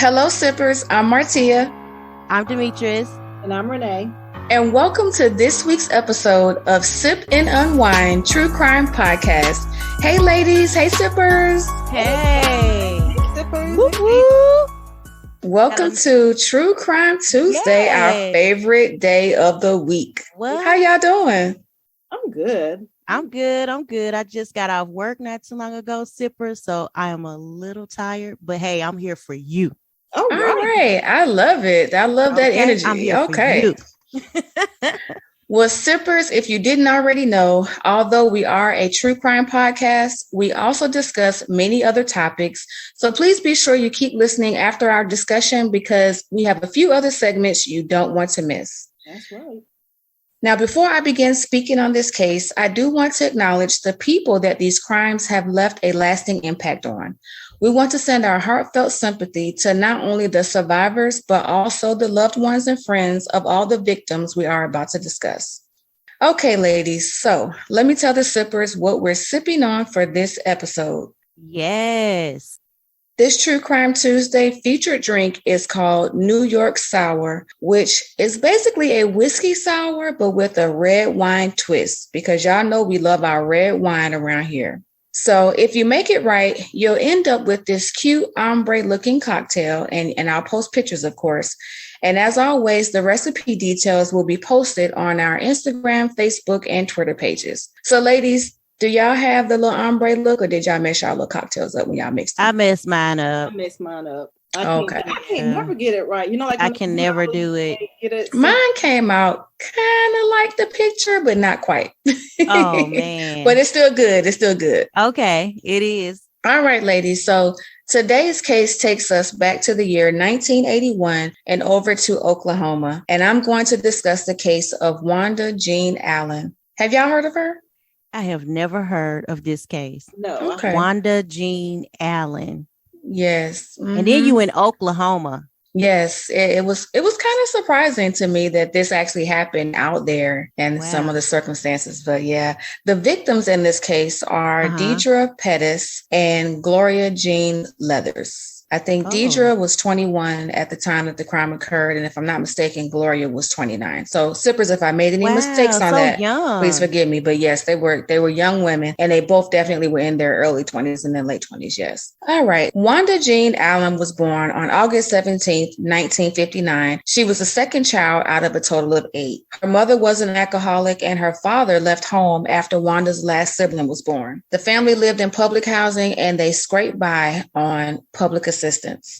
Hello, sippers. I'm Martia. I'm Demetrius. And I'm Renee. And welcome to this week's episode of Sip and Unwine True Crime Podcast. Hey, ladies. Hey, sippers. Hey. Sippers. Woo-woo. Welcome to True Crime Tuesday, our favorite day of the week. What? How y'all doing? I'm good. I'm good. I just got off work not too long ago, sipper. So I am a little tired, but hey, I'm here for you. All right. I love it. I love that energy. I'm here okay. For you. Well, sippers, if you didn't already know, although we are a true crime podcast, we also discuss many other topics. So please be sure you keep listening after our discussion because we have a few other segments you don't want to miss. That's right. Now, before I begin speaking on this case, I do want to acknowledge the people that these crimes have left a lasting impact on. We want to send our heartfelt sympathy to not only the survivors, but also the loved ones and friends of all the victims we are about to discuss. Okay, ladies, so let me tell the sippers what we're sipping on for this episode. Yes. This True Crime Tuesday featured drink is called New York Sour, which is basically a whiskey sour, but with a red wine twist, because y'all know we love our red wine around here. So if you make it right, you'll end up with this cute ombre looking cocktail, and I'll post pictures, of course. And as always, the recipe details will be posted on our Instagram, Facebook, and Twitter pages. So ladies, do y'all have the little ombre look, or did y'all mess y'all little cocktails up when y'all mixed them? I messed mine up. Okay. I can't never get it right. You know, like I can never do it. Mine came out kind of like the picture, but not quite. Oh, man. But it's still good. It's still good. Okay, it is. All right, ladies. So today's case takes us back to the year 1981 and over to Oklahoma. And I'm going to discuss the case of Wanda Jean Allen. Have y'all heard of her? I have never heard of this case. No. Okay. Wanda Jean Allen. Yes. Mm-hmm. And then you in Oklahoma. Yes, it was kind of surprising to me that this actually happened out there and some of the circumstances. But yeah, the victims in this case are Deidre Pettis and Gloria Jean Leathers. I think Deidre was 21 at the time that the crime occurred. And if I'm not mistaken, Gloria was 29. So sippers, if I made any mistakes on that, please forgive me. But yes, they were young women and they both definitely were in their early 20s and then late 20s. Yes. All right. Wanda Jean Allen was born on August 17th, 1959. She was the second child out of a total of 8. Her mother was an alcoholic and her father left home after Wanda's last sibling was born. The family lived in public housing and they scraped by on public assistance.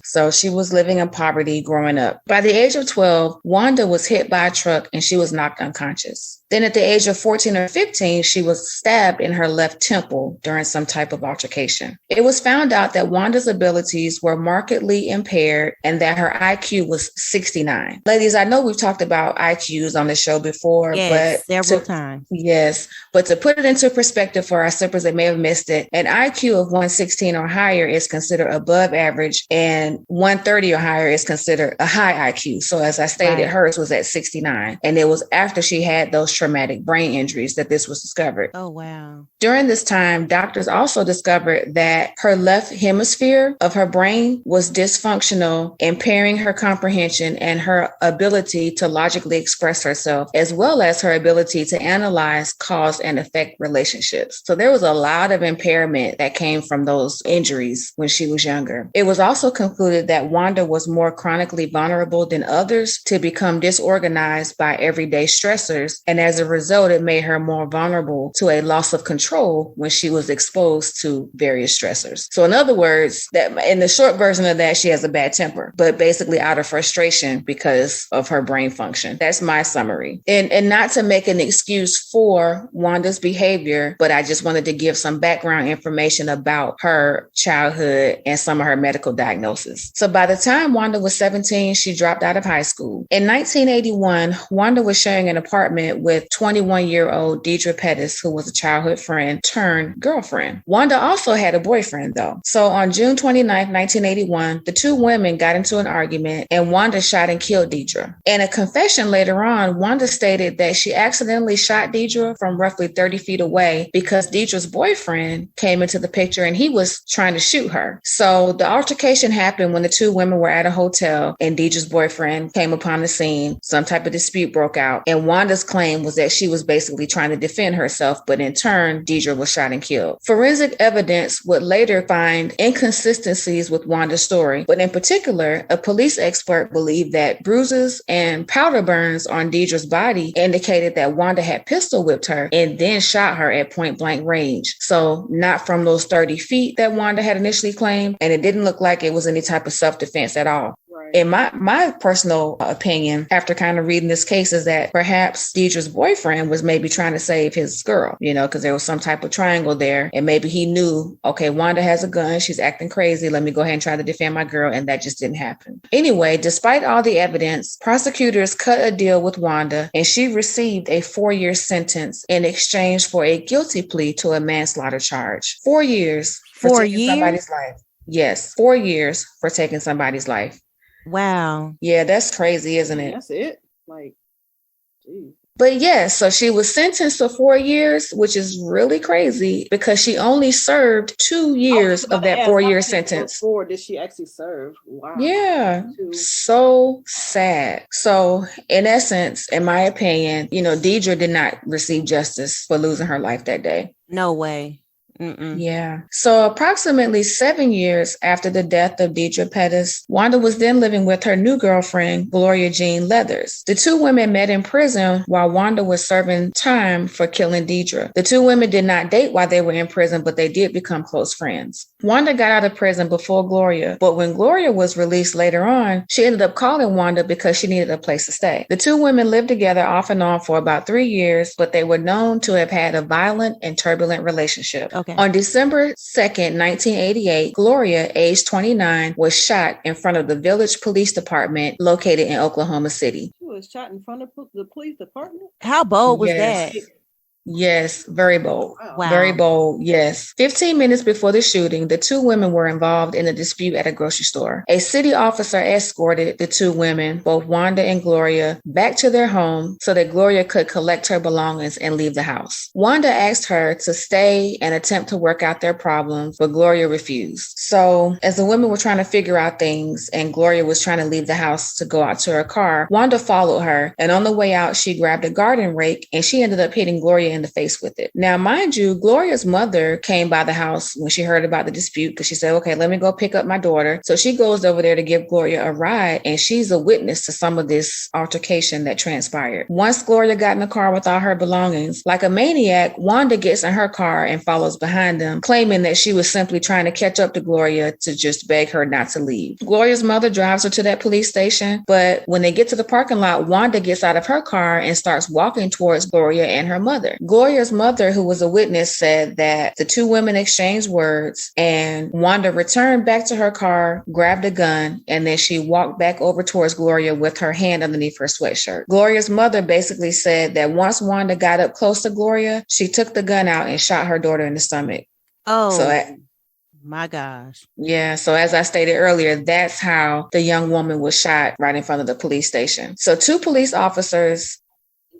So she was living in poverty growing up. By the age of 12, Wanda was hit by a truck and she was knocked unconscious. Then at the age of 14 or 15, she was stabbed in her left temple during some type of altercation. It was found out that Wanda's abilities were markedly impaired and that her IQ was 69. Ladies, I know we've talked about IQs on the show before, but several times. Yes, but to put it into perspective for our sippers that may have missed it, an IQ of 116 or higher is considered above average and 130 or higher is considered a high IQ. So as I stated, hers was at 69. And it was after she had those traumatic brain injuries that this was discovered. Oh, wow. During this time, doctors also discovered that her left hemisphere of her brain was dysfunctional, impairing her comprehension and her ability to logically express herself, as well as her ability to analyze cause and effect relationships. So there was a lot of impairment that came from those injuries when she was younger. It was also concluded that Wanda was more chronically vulnerable than others to become disorganized by everyday stressors. And as a result, it made her more vulnerable to a loss of control when she was exposed to various stressors. So in other words, that in the short version of that, she has a bad temper, but basically out of frustration because of her brain function. That's my summary. And not to make an excuse for Wanda's behavior, but I just wanted to give some background information about her childhood and some of her medical diagnosis. So by the time Wanda was 17, she dropped out of high school. In 1981, Wanda was sharing an apartment with with 21-year-old Deidre Pettis, who was a childhood friend turned girlfriend. Wanda also had a boyfriend, though. So on June 29th, 1981, the two women got into an argument and Wanda shot and killed Deidre. In a confession later on, Wanda stated that she accidentally shot Deidre from roughly 30 feet away because Deidre's boyfriend came into the picture and he was trying to shoot her. So the altercation happened when the two women were at a hotel and Deidre's boyfriend came upon the scene. Some type of dispute broke out, and Wanda's claim was that she was basically trying to defend herself, but in turn, Deidre was shot and killed. Forensic evidence would later find inconsistencies with Wanda's story, but in particular, a police expert believed that bruises and powder burns on Deidre's body indicated that Wanda had pistol whipped her and then shot her at point blank range. So not from those 30 feet that Wanda had initially claimed, and it didn't look like it was any type of self-defense at all. In my personal opinion, after kind of reading this case, is that perhaps Deidre's boyfriend was maybe trying to save his girl, because there was some type of triangle there. And maybe he knew, okay, Wanda has a gun. She's acting crazy. Let me go ahead and try to defend my girl. And that just didn't happen. Anyway, despite all the evidence, prosecutors cut a deal with Wanda and she received a 4-year sentence in exchange for a guilty plea to a manslaughter charge. 4 years for taking somebody's life. Yes, 4 years for taking somebody's life. Wow. Yeah, that's crazy, isn't it? That's it. Like, geez. But yeah, so she was sentenced to 4 years, which is really crazy because she only served 2 years of that 4-year sentence. What did she actually serve? Wow. Yeah. So sad. So in essence, in my opinion, Deidre did not receive justice for losing her life that day. No way. Yeah. So approximately 7 years after the death of Deidre Pettis, Wanda was then living with her new girlfriend, Gloria Jean Leathers. The two women met in prison while Wanda was serving time for killing Deidre. The two women did not date while they were in prison, but they did become close friends. Wanda got out of prison before Gloria, but when Gloria was released later on, she ended up calling Wanda because she needed a place to stay. The two women lived together off and on for about 3 years, but they were known to have had a violent and turbulent relationship. Okay. On December 2nd, 1988, Gloria, age 29, was shot in front of the Village Police Department located in Oklahoma City. She was shot in front of the police department? How bold was that? Yes, very bold. Wow. Very bold, yes. 15 minutes before the shooting, the two women were involved in a dispute at a grocery store. A city officer escorted the two women, both Wanda and Gloria, back to their home so that Gloria could collect her belongings and leave the house. Wanda asked her to stay and attempt to work out their problems, but Gloria refused. So as the women were trying to figure out things and Gloria was trying to leave the house to go out to her car, Wanda followed her, and on the way out, she grabbed a garden rake and she ended up hitting Gloria in the face with it. Now, mind you, Gloria's mother came by the house when she heard about the dispute because she said, okay, let me go pick up my daughter. So she goes over there to give Gloria a ride, and she's a witness to some of this altercation that transpired. Once Gloria got in the car with all her belongings, like a maniac, Wanda gets in her car and follows behind them, claiming that she was simply trying to catch up to Gloria to just beg her not to leave. Gloria's mother drives her to that police station, but when they get to the parking lot, Wanda gets out of her car and starts walking towards Gloria and her mother. Gloria's mother, who was a witness, said that the two women exchanged words and Wanda returned back to her car, grabbed a gun, and then she walked back over towards Gloria with her hand underneath her sweatshirt. Gloria's mother basically said that once Wanda got up close to Gloria, she took the gun out and shot her daughter in the stomach. Oh, my gosh. Yeah. So as I stated earlier, that's how the young woman was shot right in front of the police station. So two police officers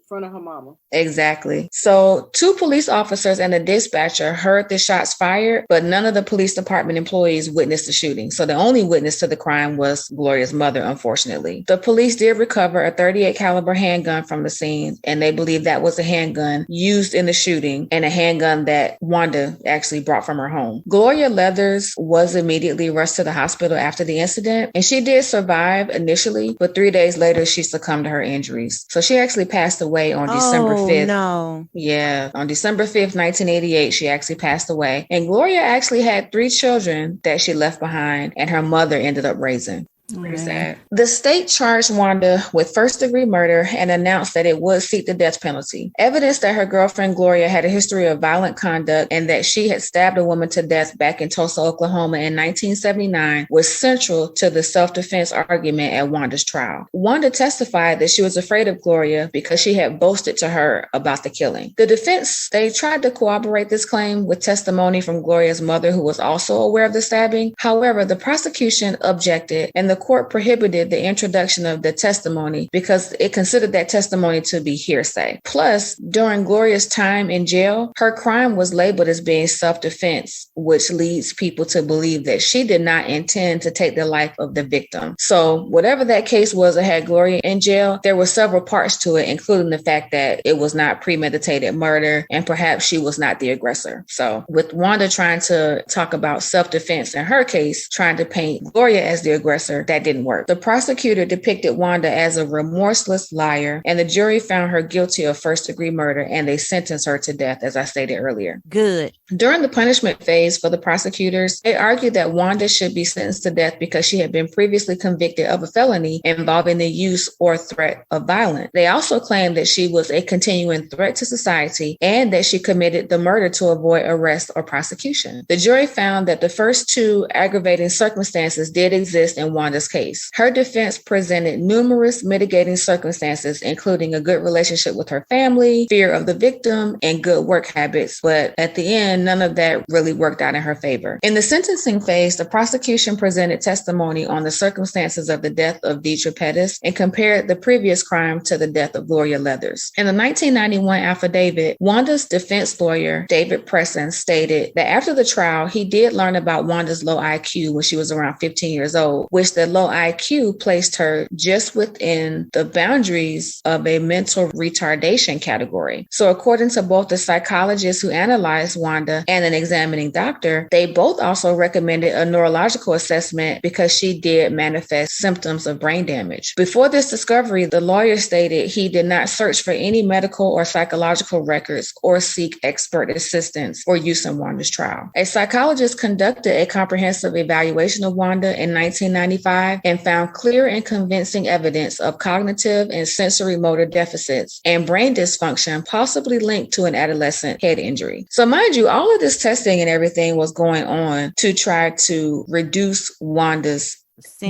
front of her mama. Exactly. So 2 police officers and a dispatcher heard the shots fired, but none of the police department employees witnessed the shooting. So the only witness to the crime was Gloria's mother, unfortunately. The police did recover a .38 caliber handgun from the scene, and they believe that was a handgun used in the shooting and a handgun that Wanda actually brought from her home. Gloria Leathers was immediately rushed to the hospital after the incident, and she did survive initially, but 3 days later, she succumbed to her injuries. So she actually passed away on December 5th. No. Yeah, on December 5th, 1988, she actually passed away. And Gloria actually had 3 children that she left behind and her mother ended up raising. Pretty sad. The state charged Wanda with first-degree murder and announced that it would seek the death penalty. Evidence that her girlfriend Gloria had a history of violent conduct and that she had stabbed a woman to death back in Tulsa, Oklahoma in 1979 was central to the self-defense argument at Wanda's trial. Wanda testified that she was afraid of Gloria because she had boasted to her about the killing. The defense, they tried to corroborate this claim with testimony from Gloria's mother, who was also aware of the stabbing. However, the prosecution objected and the court prohibited the introduction of the testimony because it considered that testimony to be hearsay. Plus, during Gloria's time in jail, her crime was labeled as being self-defense, which leads people to believe that she did not intend to take the life of the victim. So whatever that case was that had Gloria in jail, there were several parts to it, including the fact that it was not premeditated murder and perhaps she was not the aggressor. So with Wanda trying to talk about self-defense in her case, trying to paint Gloria as the aggressor, that didn't work. The prosecutor depicted Wanda as a remorseless liar, and the jury found her guilty of first-degree murder, and they sentenced her to death, as I stated earlier. Good. During the punishment phase for the prosecutors, they argued that Wanda should be sentenced to death because she had been previously convicted of a felony involving the use or threat of violence. They also claimed that she was a continuing threat to society and that she committed the murder to avoid arrest or prosecution. The jury found that the first two aggravating circumstances did exist in Wanda's case. Her defense presented numerous mitigating circumstances, including a good relationship with her family, fear of the victim, and good work habits. But at the end, none of that really worked out in her favor. In the sentencing phase, the prosecution presented testimony on the circumstances of the death of Deidre Pettis and compared the previous crime to the death of Gloria Leathers. In the 1991 affidavit, Wanda's defense lawyer, David Presson, stated that after the trial, he did learn about Wanda's low IQ when she was around 15 years old, which the low IQ placed her just within the boundaries of a mental retardation category. So according to both the psychologist who analyzed Wanda and an examining doctor, they both also recommended a neurological assessment because she did manifest symptoms of brain damage. Before this discovery, the lawyer stated he did not search for any medical or psychological records or seek expert assistance for use in Wanda's trial. A psychologist conducted a comprehensive evaluation of Wanda in 1995 and found clear and convincing evidence of cognitive and sensory motor deficits and brain dysfunction possibly linked to an adolescent head injury. So mind you, all of this testing and everything was going on to try to reduce Wanda's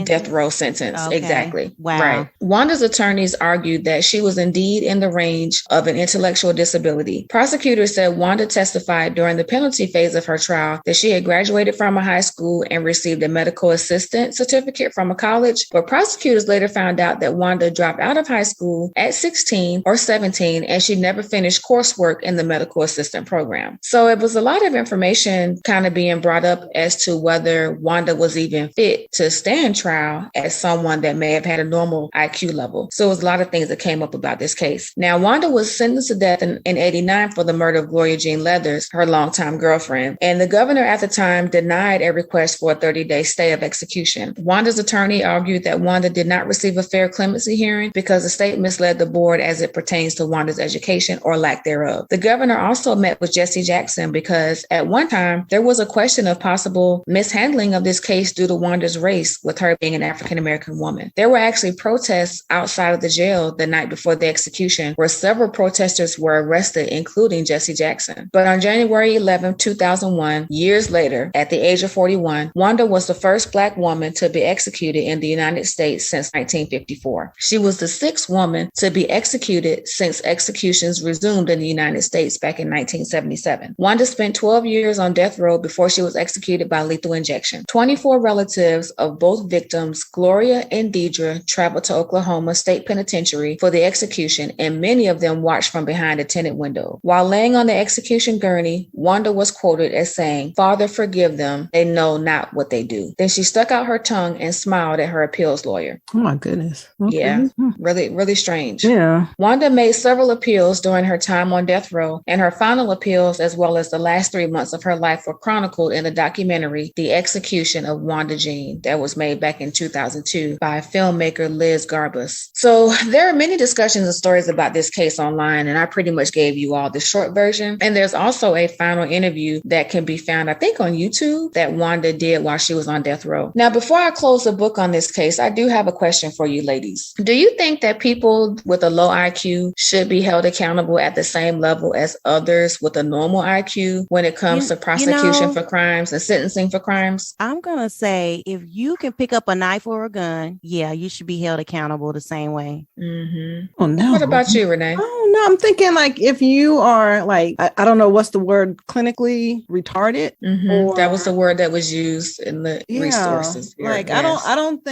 death row sentence. Okay. Exactly. Wow. Right. Wanda's attorneys argued that she was indeed in the range of an intellectual disability. Prosecutors said Wanda testified during the penalty phase of her trial that she had graduated from a high school and received a medical assistant certificate from a college, but prosecutors later found out that Wanda dropped out of high school at 16 or 17 and she never finished coursework in the medical assistant program. So it was a lot of information kind of being brought up as to whether Wanda was even fit to stand trial as someone that may have had a normal IQ level. So it was a lot of things that came up about this case. Now, Wanda was sentenced to death in 89 for the murder of Gloria Jean Leathers, her longtime girlfriend. And the governor at the time denied a request for a 30-day stay of execution. Wanda's attorney argued that Wanda did not receive a fair clemency hearing because the state misled the board as it pertains to Wanda's education or lack thereof. The governor also met with Jesse Jackson because at one time there was a question of possible mishandling of this case due to Wanda's race, with her being an African-American woman. There were actually protests outside of the jail the night before the execution where several protesters were arrested, including Jesse Jackson. But on January 11, 2001, years later, at the age of 41, Wanda was the first Black woman to be executed in the United States since 1954. She was the sixth woman to be executed since executions resumed in the United States back in 1977. Wanda spent 12 years on death row before she was executed by lethal injection. 24 relatives of both victims, Gloria and Deidre, traveled to Oklahoma State Penitentiary for the execution, and many of them watched from behind a tinted window. While laying on the execution gurney, Wanda was quoted as saying, "Father, forgive them. They know not what they do." Then she stuck out her tongue and smiled at her appeals lawyer. Oh my goodness. Okay. Yeah, really, really strange. Yeah. Wanda made several appeals during her time on death row, and her final appeals, as well as the last 3 months of her life, were chronicled in the documentary, The Execution of Wanda Jean, that was made made back in 2002 by filmmaker Liz Garbus. So there are many discussions and stories about this case online, and I pretty much gave you all the short version. And there's also a final interview that can be found, I think, on YouTube that Wanda did while she was on death row. Now, before I close the book on this case, I do have a question for you ladies. Do you think that people with a low IQ should be held accountable at the same level as others with a normal IQ when it comes to prosecution for crimes and sentencing for crimes? I'm going to say if you can pick up a knife or a gun, yeah, you should be held accountable the same way. Mm-hmm. Oh, no. What about you, Renee? Oh, no, I'm thinking like if you are like, I don't know what's the word, clinically retarded. Mm-hmm. Or, that was the word that was used in the resources. Here. Like, yes. I don't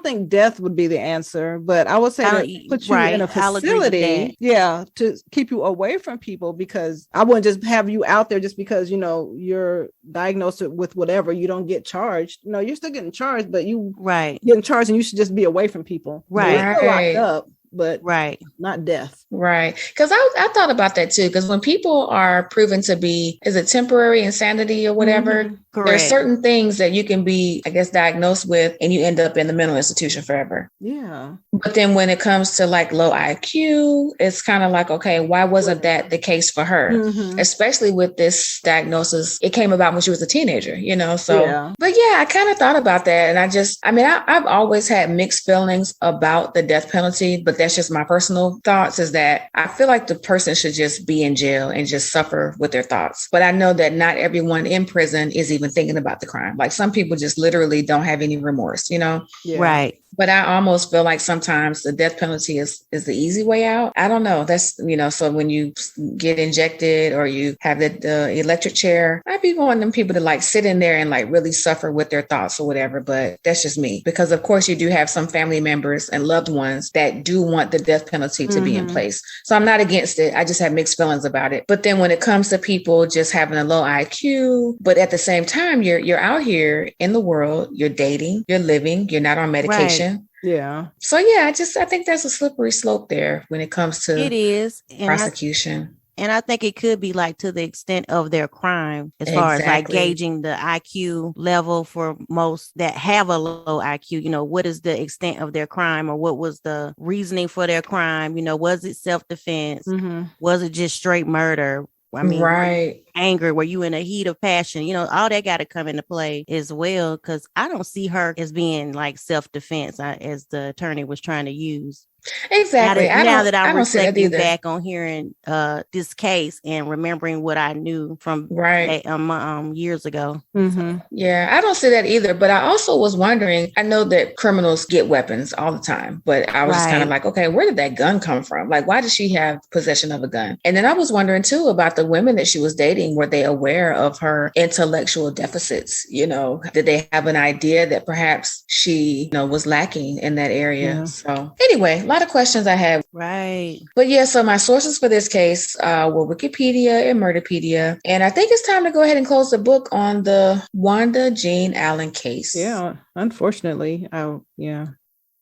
think death would be the answer, but I would say to put you in a facility, to keep you away from people, because I wouldn't just have you out there just because, you know, you're diagnosed with whatever, you don't get charged. No, you're still getting charged, but you getting charged and you should just be away from people. Right. You're still locked up, but not death. Right. Because I thought about that too. Because when people are proven to be, is it temporary insanity or whatever? There's certain things that you can be, I guess, diagnosed with and you end up in the mental institution forever. Yeah. But then when it comes to like low IQ, it's kind of like, okay, why wasn't that the case for her? Mm-hmm. Especially with this diagnosis, it came about when she was a teenager, you know? So, but yeah, I kind of thought about that. And I've always had mixed feelings about the death penalty, but that's just my personal thoughts, is that I feel like the person should just be in jail and just suffer with their thoughts. But I know that not everyone in prison is even thinking about the crime. Like some people just literally don't have any remorse, you know? Yeah. Right. But I almost feel like sometimes the death penalty is the easy way out. I don't know. That's, you know, so when you get injected or you have the electric chair, I'd be wanting them people to like sit in there and like really suffer with their thoughts or whatever. But that's just me, because of course you do have some family members and loved ones that do want the death penalty to be in place. So I'm not against it. I just have mixed feelings about it. But then when it comes to people just having a low IQ, but at the same time, you're out here in the world, you're dating, you're living, you're not on medication. Right. Yeah. So yeah, I think there's a slippery slope there when it comes to prosecution. And I think it could be like to the extent of their crime, as far as like gauging the IQ level for most that have a low IQ. You know, what is the extent of their crime, or what was the reasoning for their crime? You know, was it self-defense? Mm-hmm. Was it just straight murder? I mean, anger, were you in a heat of passion? You know, all that got to come into play as well, because I don't see her as being like self-defense as the attorney was trying to use. Exactly. Now that I'm reflecting back on hearing this case and remembering what I knew from years ago. Mm-hmm. Yeah, I don't see that either. But I also was wondering, I know that criminals get weapons all the time, but I was just kind of like, okay, where did that gun come from? Like, why did she have possession of a gun? And then I was wondering too about the women that she was dating. Were they aware of her intellectual deficits? You know, did they have an idea that perhaps she, you know, was lacking in that area? Yeah. So anyway, a lot of questions I have. Right. But yeah, so my sources for this case were Wikipedia and Murderpedia. And I think it's time to go ahead and close the book on the Wanda Jean Allen case. Yeah, unfortunately. Yeah.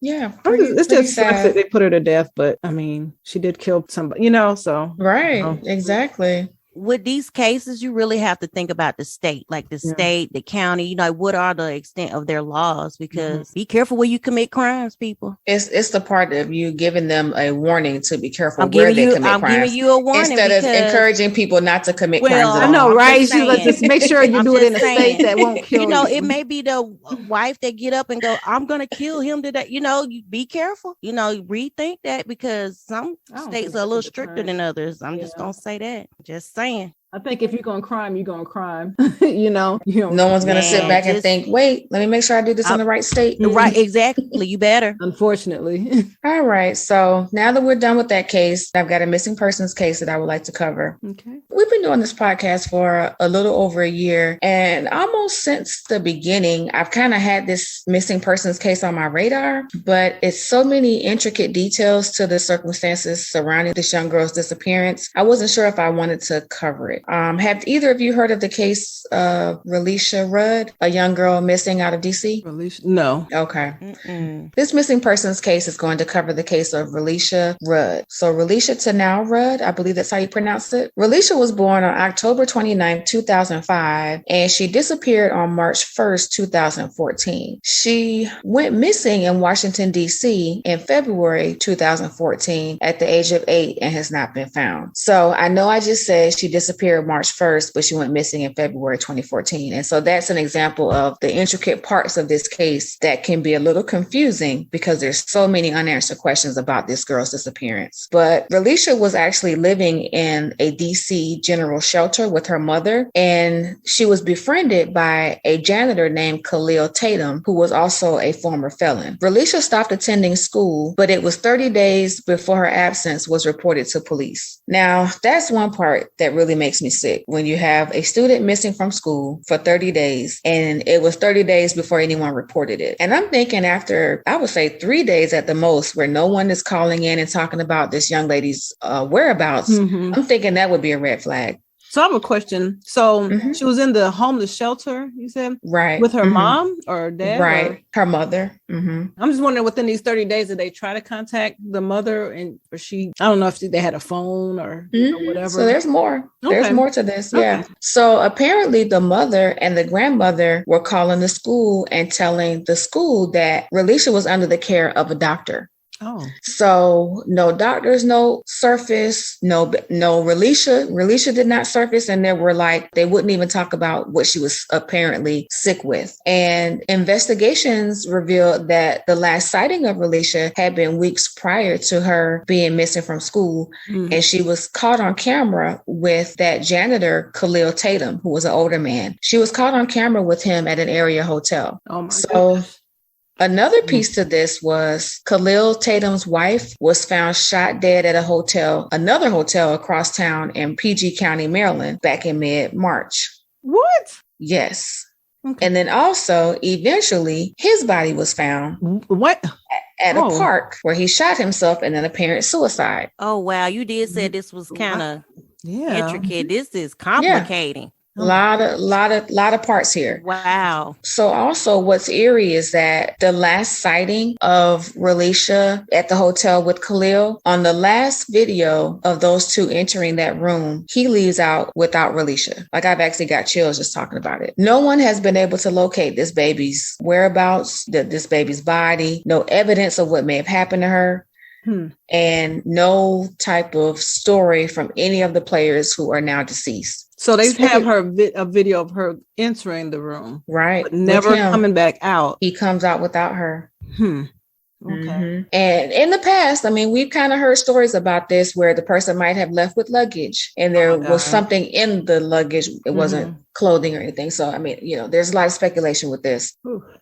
It's just sad that they put her to death, but I mean, she did kill somebody, you know, so. Right, exactly. With these cases, you really have to think about the state, like the state, the county, you know, what are the extent of their laws? Because be careful where you commit crimes, people. It's the part of you giving them a warning to be careful where they commit crimes. I'm giving you a warning instead of encouraging people not to commit crimes at all. I know, right? Let's just make sure you do it in a state that won't kill you. You know, it may be the wife that get up and go, I'm going to kill him today. You know, you be careful. You know, rethink that, because some states are a little stricter than others. I'm just going to say that. Just saying. I think if you're going to crime, you're going to crime. you know, no one's going to sit back and think, wait, let me make sure I do this in the right state. Right. Exactly. You better. Unfortunately. All right. So now that we're done with that case, I've got a missing persons case that I would like to cover. Okay. We've been doing this podcast for a little over a year, and almost since the beginning, I've kind of had this missing persons case on my radar, but it's so many intricate details to the circumstances surrounding this young girl's disappearance. I wasn't sure if I wanted to cover it. Have either of you heard of the case of Relisha Rudd, a young girl missing out of DC? No. Okay. This missing persons case is going to cover the case of Relisha Rudd. So Relisha Tanau Rudd, I believe that's how you pronounce it. Relisha was born on October 29, 2005, and she disappeared on March 1st, 2014. She went missing in Washington, D.C. in February 2014 at the age of 8 and has not been found. So I know I just said she disappeared March 1st, but she went missing in February 2014. And so that's an example of the intricate parts of this case that can be a little confusing because there's so many unanswered questions about this girl's disappearance. But Relisha was actually living in a DC general shelter with her mother, and she was befriended by a janitor named Khalil Tatum, who was also a former felon. Relisha stopped attending school, but it was 30 days before her absence was reported to police. Now, that's one part that really makes me sick, when you have a student missing from school for 30 days, and it was 30 days before anyone reported it. And I'm thinking after, I would say 3 days at the most, where no one is calling in and talking about this young lady's whereabouts, I'm thinking that would be a red flag. So I have a question. So she was in the homeless shelter, you said? Right. With her mom or dad? Right. Or? Her mother. I'm just wondering, within these 30 days, did they try to contact the mother? And or she, I don't know if they had a phone or whatever. So there's more. Okay. There's more to this. Yeah. Okay. So apparently the mother and the grandmother were calling the school and telling the school that Relisha was under the care of a doctor. Oh, so no doctors, no surface, no Relisha. Relisha did not surface, and there were they wouldn't even talk about what she was apparently sick with. And investigations revealed that the last sighting of Relisha had been weeks prior to her being missing from school, and she was caught on camera with that janitor Khalil Tatum, who was an older man. She was caught on camera with him at an area hotel. Oh my goodness. Another piece to this was Khalil Tatum's wife was found shot dead at another hotel across town in PG County, Maryland, back in mid-March. What? Yes. Okay. And then also, eventually, his body was found. What? At a park where he shot himself in an apparent suicide. Oh, wow. You did say this was kind of intricate. This is complicating. Yeah. Lot of parts here. Wow. So also what's eerie is that the last sighting of Relisha at the hotel with Khalil, on the last video of those two entering that room, he leaves out without Relisha. I've actually got chills just talking about it. No one has been able to locate this baby's whereabouts, this baby's body, no evidence of what may have happened to her. And no type of story from any of the players who are now deceased. So they have a video of her entering the room, right? But never coming back out. He comes out without her. Okay. And in the past, we've kind of heard stories about this where the person might have left with luggage and there was something in the luggage. It wasn't clothing or anything. So, there's a lot of speculation with this.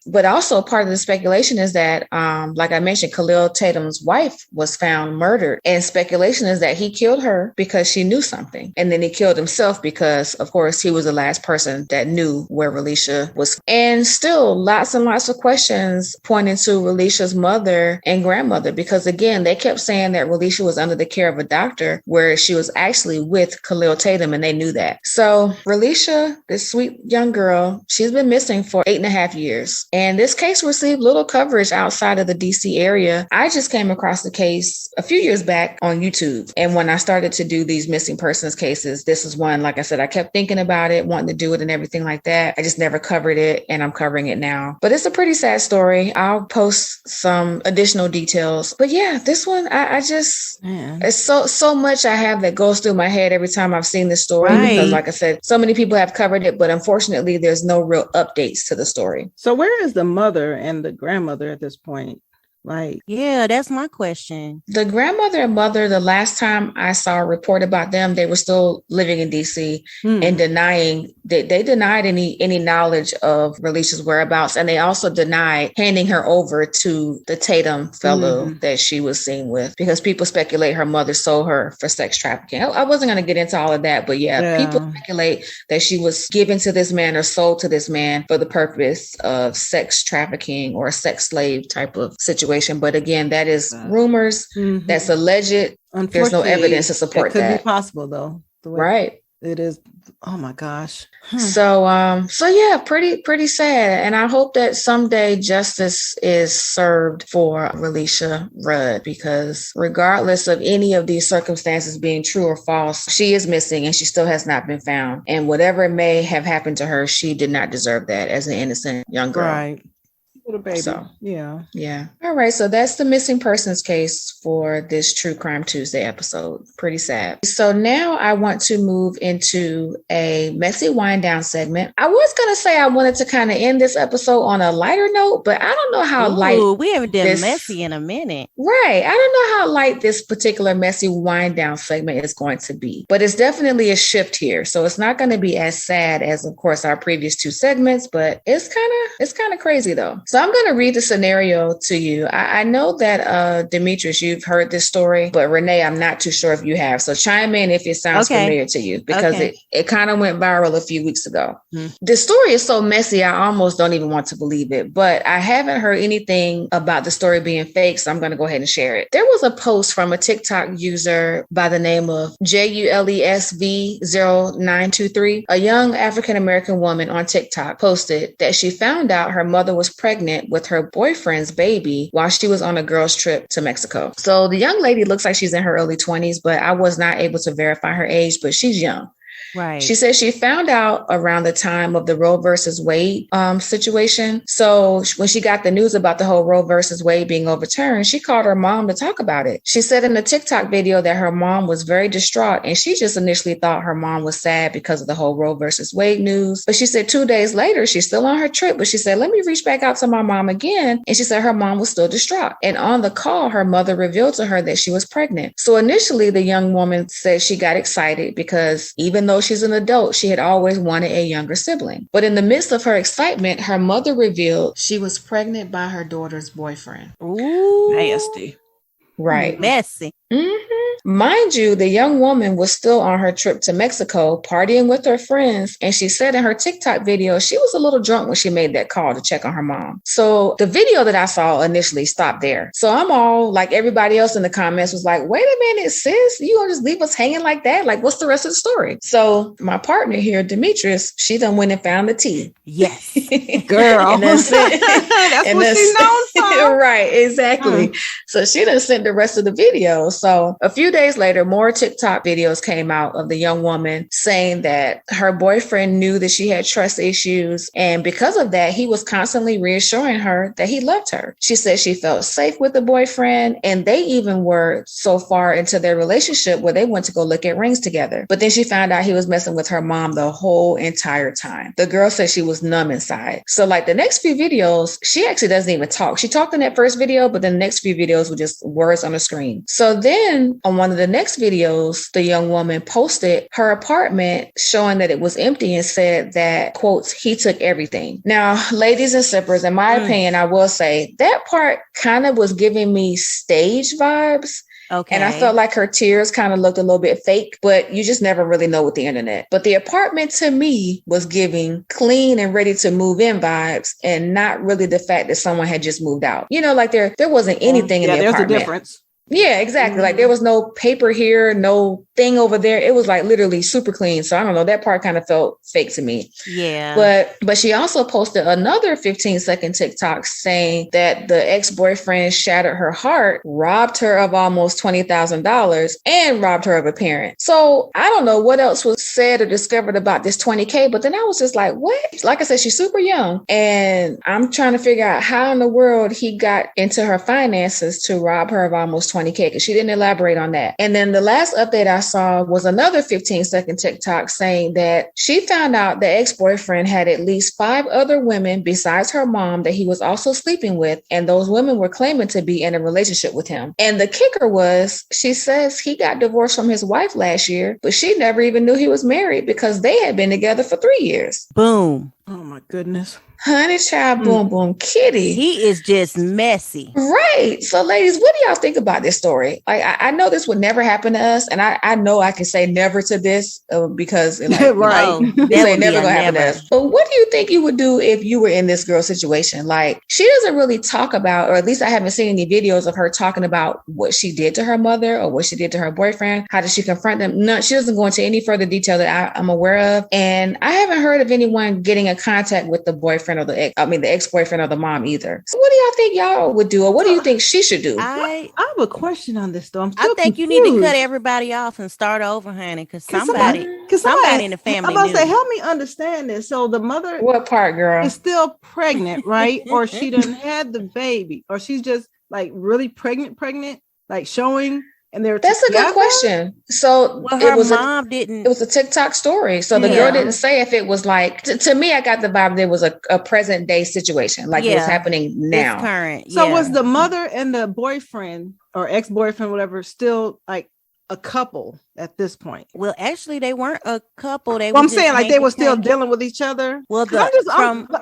But also part of the speculation is that, like I mentioned, Khalil Tatum's wife was found murdered. And speculation is that he killed her because she knew something. And then he killed himself because, of course, he was the last person that knew where Relisha was. And still lots and lots of questions pointing to Relisha's mother and grandmother, because again, they kept saying that Relisha was under the care of a doctor where she was actually with Khalil Tatum, and they knew that. So Relisha, this sweet young girl, she's been missing for 8.5 years. And this case received little coverage outside of the DC area. I just came across the case a few years back on YouTube. And when I started to do these missing persons cases, this is one, like I said, I kept thinking about it, wanting to do it and everything like that. I just never covered it, and I'm covering it now. But it's a pretty sad story. I'll post some additional details. But yeah, this one, I just, it's so much I have that goes through my head every time I've seen this story. Right. Because like I said, so many people have covered it, but unfortunately there's no real updates to the story. So where is the mother and the grandmother at this point? Yeah, that's my question. The grandmother and mother, the last time I saw a report about them, they were still living in DC and denying that they denied any knowledge of Relisha's whereabouts. And they also denied handing her over to the Tatum fellow that she was seen with, because people speculate her mother sold her for sex trafficking. I wasn't going to get into all of that, but people speculate that she was given to this man or sold to this man for the purpose of sex trafficking or a sex slave type of situation. But again, that is rumors. That's alleged. There's no evidence to support that. Could be possible though. Right. It is. Oh my gosh. So yeah, pretty sad. And I hope that someday justice is served for Relisha Rudd, because regardless of any of these circumstances being true or false, she is missing and she still has not been found. And whatever may have happened to her, she did not deserve that as an innocent young girl. Right. Little baby. So, yeah. All right. So that's the missing persons case for this True Crime Tuesday episode. Pretty sad. So now I want to move into a messy wind down segment. I was going to say I wanted to kind of end this episode on a lighter note, but I don't know how light. We haven't done messy in a minute. Right. I don't know how light this particular messy wind down segment is going to be, but it's definitely a shift here. So it's not going to be as sad as, of course, our previous two segments, but it's kind of crazy though. So I'm going to read the scenario to you. I know that, Demetrius, you've heard this story, but Renee, I'm not too sure if you have. So chime in if it sounds familiar to you, because it kind of went viral a few weeks ago. The story is so messy, I almost don't even want to believe it, but I haven't heard anything about the story being fake, so I'm going to go ahead and share it. There was a post from a TikTok user by the name of JULESV0923. A young African-American woman on TikTok posted that she found out her mother was pregnant with her boyfriend's baby while she was on a girls' trip to Mexico. So the young lady looks like she's in her early 20s, but I was not able to verify her age, but she's young. Right. She said she found out around the time of the Roe versus Wade situation. So when she got the news about the whole Roe versus Wade being overturned, she called her mom to talk about it. She said in the TikTok video that her mom was very distraught, and she just initially thought her mom was sad because of the whole Roe versus Wade news. But she said 2 days later, she's still on her trip, but she said, let me reach back out to my mom again. And she said her mom was still distraught. And on the call, her mother revealed to her that she was pregnant. So initially, the young woman said she got excited because even though she's an adult, she had always wanted a younger sibling. But in the midst of her excitement, her mother revealed she was pregnant by her daughter's boyfriend. Ooh. Nasty. Right. Messy. Mm-hmm. Mind you, the young woman was still on her trip to Mexico, partying with her friends. And she said in her TikTok video, she was a little drunk when she made that call to check on her mom. So the video that I saw initially stopped there. So I'm all like everybody else in the comments was like, wait a minute, sis, you gonna just leave us hanging like that? Like, what's the rest of the story? So my partner here, Demetrius, she done went and found the tea. Yes. Girl. That's what she's known for. Right, exactly. So she done sent the rest of the video. So a few days later, more TikTok videos came out of the young woman saying that her boyfriend knew that she had trust issues. And because of that, he was constantly reassuring her that he loved her. She said she felt safe with the boyfriend. And they even were so far into their relationship where they went to go look at rings together. But then she found out he was messing with her mom the whole entire time. The girl said she was numb inside. So like the next few videos, she actually doesn't even talk. She talked in that first video, but then the next few videos were just words on the screen. So then on one of the next videos, the young woman posted her apartment showing that it was empty and said that, quotes, he took everything. Now, ladies and sippers, in my opinion, I will say that part kind of was giving me stage vibes. Okay. And I felt like her tears kind of looked a little bit fake, but you just never really know with the internet. But the apartment to me was giving clean and ready to move in vibes, and not really the fact that someone had just moved out. You know, like there wasn't anything in the apartment. There's a difference. Yeah, exactly. Like there was no paper here, no thing over there. It was like literally super clean. So I don't know. That part kind of felt fake to me. Yeah. But she also posted another 15-second TikTok saying that the ex-boyfriend shattered her heart, robbed her of almost $20,000, and robbed her of a parent. So I don't know what else was said or discovered about this $20K. But then I was just like, what? Like I said, she's super young. And I'm trying to figure out how in the world he got into her finances to rob her of almost $20K, because she didn't elaborate on that. And then the last update I saw was another 15-second TikTok saying that she found out the ex-boyfriend had at least 5 other women besides her mom that he was also sleeping with. And those women were claiming to be in a relationship with him. And the kicker was, she says he got divorced from his wife last year, but she never even knew he was married because they had been together for 3 years. Boom. Oh my goodness. Honey child, boom, boom, kitty. He is just messy. Right. So, ladies, what do y'all think about this story? Like, I know this would never happen to us. And I know I can say never to this because like, right. This ain't never going to happen to us. But what do you think you would do if you were in this girl's situation? Like, she doesn't really talk about, or at least I haven't seen any videos of her talking about what she did to her mother or what she did to her boyfriend. How did she confront them? No, she doesn't go into any further detail that I'm aware of. And I haven't heard of anyone getting in contact with the boyfriend or the ex-boyfriend or the mom either. So what do y'all think y'all would do, or what do you think she should do? I have a question on this though. I think you need to cut everybody off and start over, honey, because somebody in the family. I'm about to say, help me understand this. So the mother, what part, girl, is still pregnant, right? Or she done had the baby, or she's just like really pregnant, like showing. And that's together? A good question. So her mom didn't. It was a TikTok story. So the girl didn't say if it was like. To me, I got the vibe there was a present day situation, like it was happening now. It's current. So was the mother and the boyfriend or ex-boyfriend, whatever, still like a couple at this point? Well, actually, they weren't a couple. I'm saying like they were still dealing with each other. Well, there's a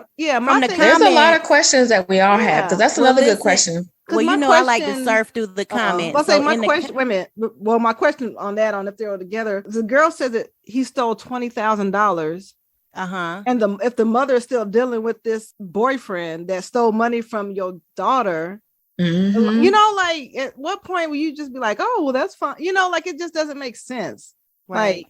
lot of questions that we all have because that's another good question. Well, I like to surf through the comments. I'll say my question. Wait a minute. Well, my question on if they're all together, the girl said that he stole $20,000. And if the mother is still dealing with this boyfriend that stole money from your daughter, like at what point will you just be like, oh, well, that's fine? Like it just doesn't make sense. Right. Like,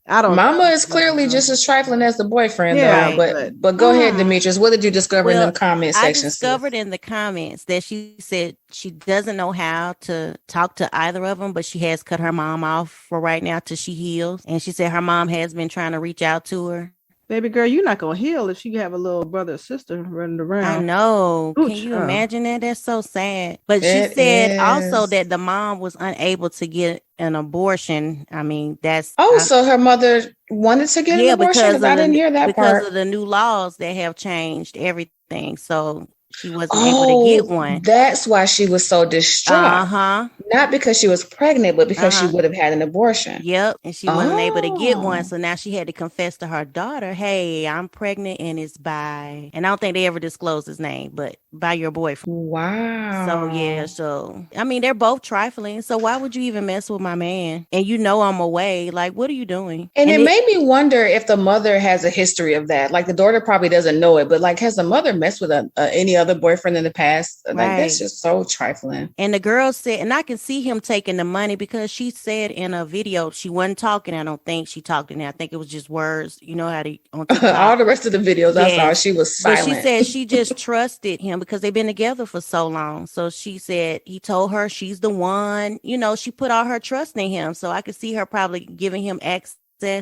I don't Mama know. is clearly just as trifling as the boyfriend, though. But go ahead, Demetrius. What did you discover in the comment section? I discovered in the comments that she said she doesn't know how to talk to either of them, but she has cut her mom off for right now till she heals. And she said her mom has been trying to reach out to her. Baby girl, you're not gonna heal if you have a little brother or sister running around. I know. Can you imagine that? That's so sad. But she said also that the mom was unable to get an abortion. I mean, that's so her mother wanted to get an abortion because I didn't hear that part. Because of the new laws that have changed everything. So she wasn't able to get one. That's why she was so distraught. Not because she was pregnant, but because she would have had an abortion. Yep. And she wasn't able to get one. So now she had to confess to her daughter, hey, I'm pregnant and it's by, and I don't think they ever disclosed his name, but by your boyfriend. Wow. So I mean, they're both trifling. So why would you even mess with my man? And I'm away. Like, what are you doing? And it made me wonder if the mother has a history of that. Like the daughter probably doesn't know it, but like, has the mother messed with any other boyfriend in the past? Like that's just so trifling. And the girl said, and I can see him taking the money because she said in a video she wasn't talking. I don't think she talked in there. I think it was just words. You know how to on TikTok. All the rest of the videos I saw, she was silent. But she said she just trusted him because they've been together for so long. So she said he told her she's the one. She put all her trust in him. So I could see her probably giving him access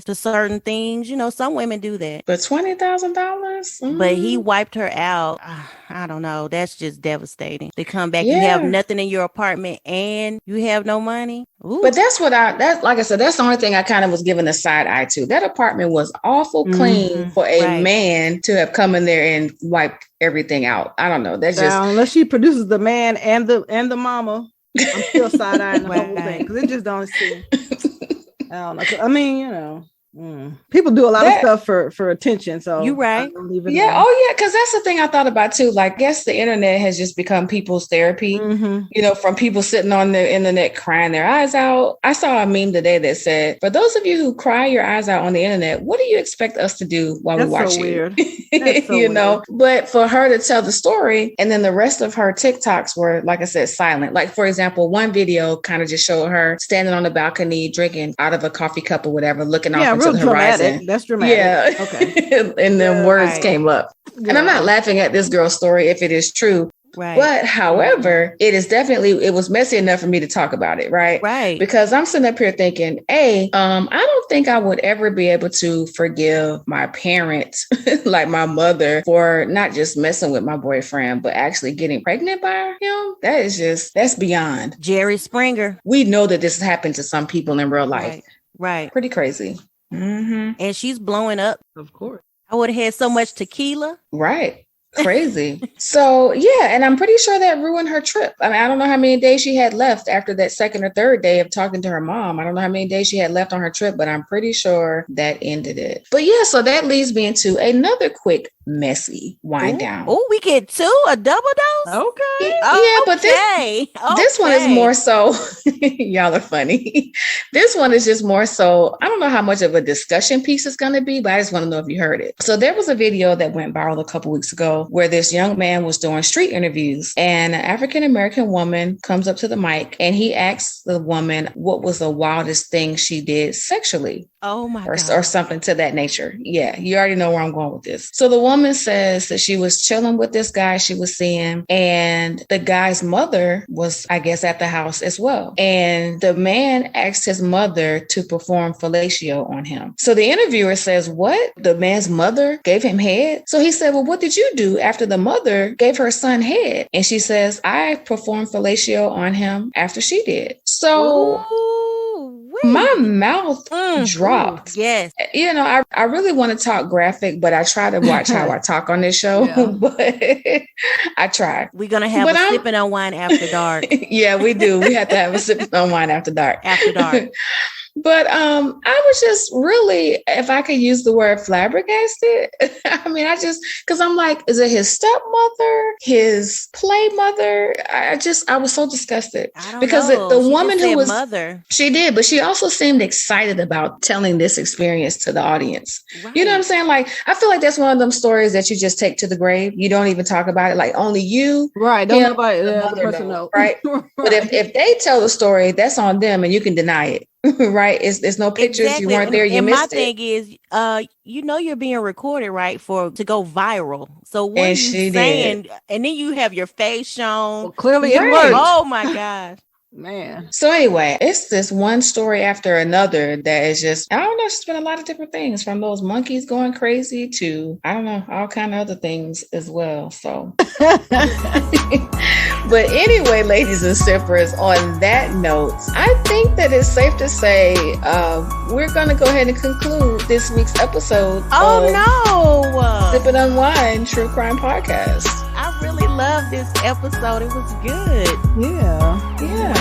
to certain things. Some women do that. But $20,000? But he wiped her out. I don't know. That's just devastating. To come back, you have nothing in your apartment and you have no money. Ooh. But that's like I said, that's the only thing I kind of was giving a side eye to. That apartment was awful clean for a man to have come in there and wiped everything out. I don't know. That's just unless she produces the man and the mama. I'm still side eyeing the whole thing because it just don't seem. I don't know. I mean, people do a lot of stuff for attention. So you're right. Because that's the thing I thought about too. Like, I guess the internet has just become people's therapy. From people sitting on the internet crying their eyes out. I saw a meme today that said, "For those of you who cry your eyes out on the internet, what do you expect us to do while we watch you?" Weird. That's so weird. But for her to tell the story, and then the rest of her TikToks were, like I said, silent. Like, for example, one video kind of just showed her standing on the balcony drinking out of a coffee cup or whatever, looking off into the horizon. That's dramatic. Yeah. Okay. And then words came up. Yeah. And I'm not laughing at this girl's story if it is true. Right. But however, it was messy enough for me to talk about it. Right. Right. Because I'm sitting up here thinking, I don't think I would ever be able to forgive my parents, like my mother, for not just messing with my boyfriend, but actually getting pregnant by him. That's beyond. Jerry Springer. We know that this has happened to some people in real life. Right. Pretty crazy. And she's blowing up. Of course. I would have had so much tequila. Right. Crazy. So yeah, and I'm pretty sure that ruined her trip. I mean, I don't know how many days she had left after that second or third day of talking to her mom. I don't know how many days she had left on her trip, but I'm pretty sure that ended it. But yeah, so that leads me into another quick, messy wind down. Oh, we get a double dose? Okay. Yeah, but this one is more so, y'all are funny. This one is just more so, I don't know how much of a discussion piece it's going to be, but I just want to know if you heard it. So there was a video that went viral a couple weeks ago where this young man was doing street interviews, and an African-American woman comes up to the mic and he asks the woman what was the wildest thing she did sexually. Oh my God. Or something to that nature. Yeah, you already know where I'm going with this. So the woman says that she was chilling with this guy she was seeing, and the guy's mother was, I guess, at the house as well. And the man asked his mother to perform fellatio on him. So the interviewer says, what? The man's mother gave him head? So he said, well, what did you do after the mother gave her son head? And she says, I performed fellatio on him after she did. So... my mouth dropped. Yes. You know, I really want to talk graphic, but I try to watch how I talk on this show. Yeah. But I try. We're going to have a sipping on wine after dark. Yeah, we do. We have to have a sipping on wine after dark. After dark. But I was just really, if I could use the word flabbergasted, I mean, because I'm like, is it his stepmother, his play mother? I was so disgusted because the woman who was mother, she did, but she also seemed excited about telling this experience to the audience. Right. You know what I'm saying? Like, I feel like that's one of them stories that you just take to the grave. You don't even talk about it. Like only you, right? Don't nobody, the person know, right? Right. But if they tell the story, that's on them, and you can deny it. Right, there's no pictures. Exactly. You weren't there. You missed it. And my thing is, you know, you're being recorded, right, to go viral. So what are you saying? And then you have your face shown. Well, clearly, it worked. Oh my gosh. Man. So anyway, it's this one story after another that is just, I don't know, it's been a lot of different things, from those monkeys going crazy to, I don't know, all kind of other things as well. So, but anyway, ladies and sippers, on that note, I think that it's safe to say we're going to go ahead and conclude this week's episode. Sipping on Wine True Crime Podcast. I really love this episode. It was good. Yeah.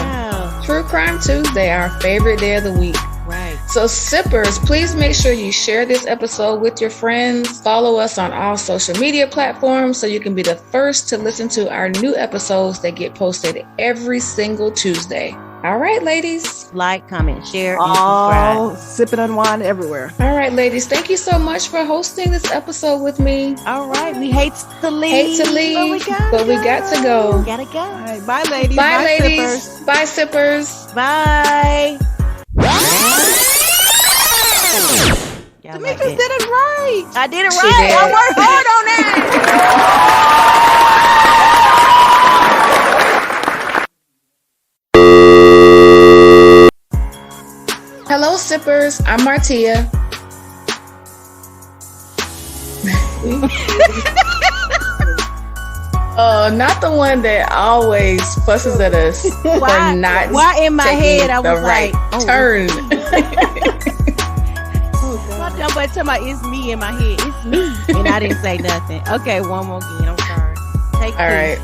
Wow. True Crime Tuesday, our favorite day of the week. Right. So sippers, please make sure you share this episode with your friends. Follow us on all social media platforms so you can be the first to listen to our new episodes that get posted every single Tuesday. All right, ladies. Like, comment, share, and subscribe. Sipping on wine everywhere. All right, ladies. Thank you so much for hosting this episode with me. All right. We hate to leave. But we got to go. Gotta go. All right, bye, ladies. Bye, ladies. Sippers. Bye, sippers. Bye. Demetrius did it right. I did it right. I worked hard on that. Hello, sippers. I'm Martia. Not the one that always fusses at us for not. Why in my head I was like, turn. But tell me, it's me in my head. It's me, and I didn't say nothing. Okay, one more again. I'm sorry. All right.